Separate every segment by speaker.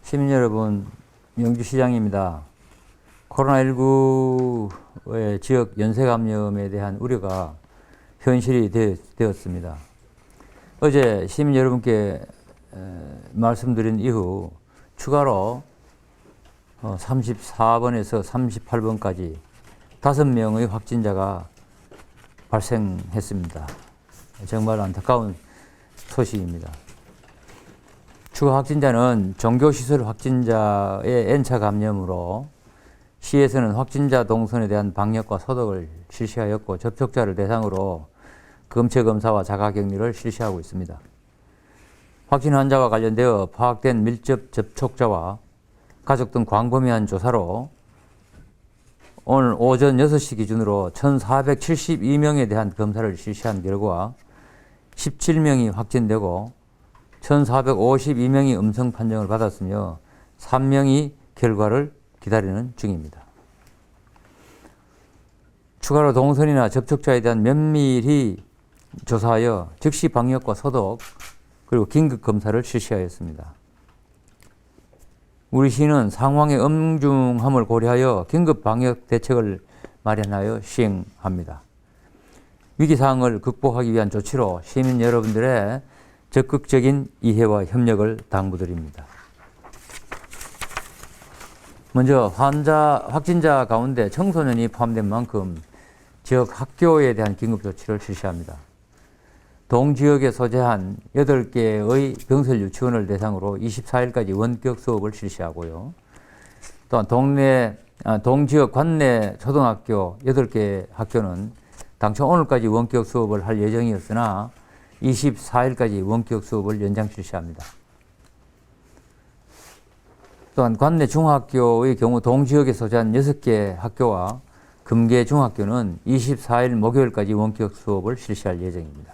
Speaker 1: 시민 여러분, 영주시장입니다. 코로나19의 지역 연쇄 감염에 대한 우려가 현실이 되었습니다. 어제 시민 여러분께 말씀드린 이후 추가로 34번에서 38번까지 5명의 확진자가 발생했습니다. 정말 안타까운 소식입니다. 추가 확진자는 종교시설 확진자의 N차 감염으로 시에서는 확진자 동선에 대한 방역과 소독을 실시하였고 접촉자를 대상으로 검체 검사와 자가격리를 실시하고 있습니다. 확진 환자와 관련되어 파악된 밀접 접촉자와 가족 등 광범위한 조사로 오늘 오전 6시 기준으로 1,472명에 대한 검사를 실시한 결과 17명이 확진되고 1,452명이 음성 판정을 받았으며 3명이 결과를 기다리는 중입니다. 추가로 동선이나 접촉자에 대한 면밀히 조사하여 즉시 방역과 소독 그리고 긴급 검사를 실시하였습니다. 우리 시는 상황의 엄중함을 고려하여 긴급 방역 대책을 마련하여 시행합니다. 위기사항을 극복하기 위한 조치로 시민 여러분들의 적극적인 이해와 협력을 당부드립니다. 먼저 확진자 가운데 청소년이 포함된 만큼 지역 학교에 대한 긴급 조치를 실시합니다. 동지역에 소재한 8개의 병설 유치원을 대상으로 24일까지 원격 수업을 실시하고요. 또한 동지역 관내 초등학교 8개 학교는 당초 오늘까지 원격 수업을 할 예정이었으나 24일까지 원격 수업을 연장 실시합니다. 또한 관내 중학교의 경우 동지역에 소재한 6개 학교와 금계 중학교는 24일 목요일까지 원격 수업을 실시할 예정입니다.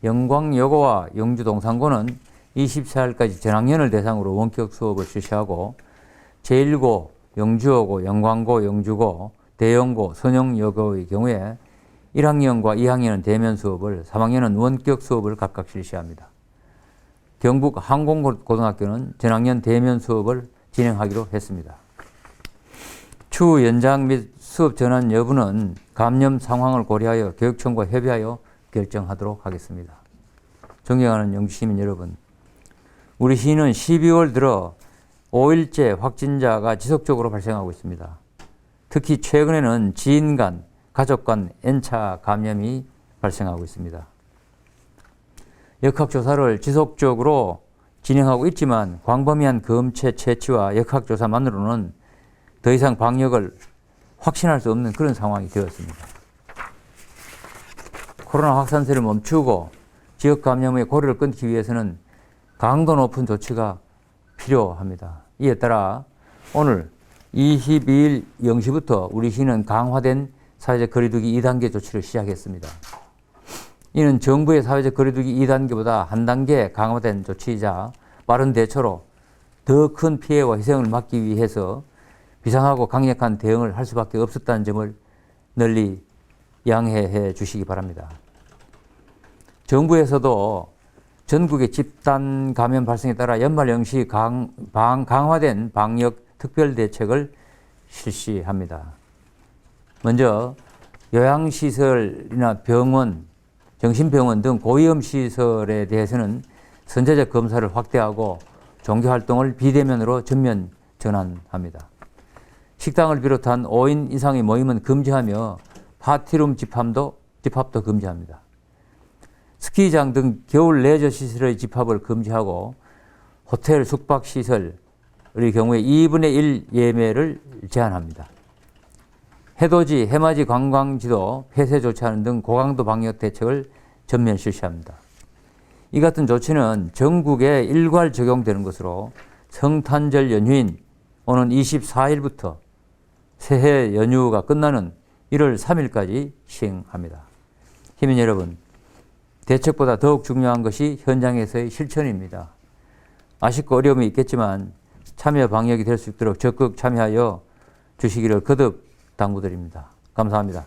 Speaker 1: 영광여고와 영주동산고는 24일까지 전학년을 대상으로 원격 수업을 실시하고 제1고, 영주여고, 영광고, 영주고, 대영고, 선영여고의 경우에 1학년과 2학년은 대면 수업을, 3학년은 원격 수업을 각각 실시합니다. 경북 항공고등학교는 전학년 대면 수업을 진행하기로 했습니다. 추후 연장 및 수업 전환 여부는 감염 상황을 고려하여 교육청과 협의하여 결정하도록 하겠습니다. 존경하는 영주시민 여러분, 우리 시는 12월 들어 5일째 확진자가 지속적으로 발생하고 있습니다. 특히 최근에는 지인 간, 가족 간 N차 감염이 발생하고 있습니다. 역학조사를 지속적으로 진행하고 있지만 광범위한 검체 채취와 역학조사만으로는 더 이상 방역을 확신할 수 없는 그런 상황이 되었습니다. 코로나 확산세를 멈추고 지역 감염의 고리를 끊기 위해서는 강도 높은 조치가 필요합니다. 이에 따라 오늘 22일 0시부터 우리 시는 강화된 사회적 거리두기 2단계 조치를 시작했습니다. 이는 정부의 사회적 거리두기 2단계보다 한 단계 강화된 조치이자 빠른 대처로 더 큰 피해와 희생을 막기 위해서 비상하고 강력한 대응을 할 수밖에 없었다는 점을 널리 양해해 주시기 바랍니다. 정부에서도 전국의 집단 감염 발생에 따라 연말 연시 강화된 방역 특별 대책을 실시합니다. 먼저 요양시설이나 병원, 정신병원 등 고위험 시설에 대해서는 선제적 검사를 확대하고 종교활동을 비대면으로 전면 전환합니다. 식당을 비롯한 5인 이상의 모임은 금지하며 파티룸 집합도 금지합니다. 스키장 등 겨울 레저 시설의 집합을 금지하고 호텔 숙박시설의 경우에 2분의 1 예매를 제한합니다. 해돋이, 해맞이 관광지도 폐쇄 조치하는 등 고강도 방역 대책을 전면 실시합니다. 이 같은 조치는 전국에 일괄 적용되는 것으로 성탄절 연휴인 오는 24일부터 새해 연휴가 끝나는 1월 3일까지 시행합니다. 시민 여러분, 대책보다 더욱 중요한 것이 현장에서의 실천입니다. 아쉽고 어려움이 있겠지만 참여 방역이 될 수 있도록 적극 참여하여 주시기를 거듭 당부드립니다. 감사합니다.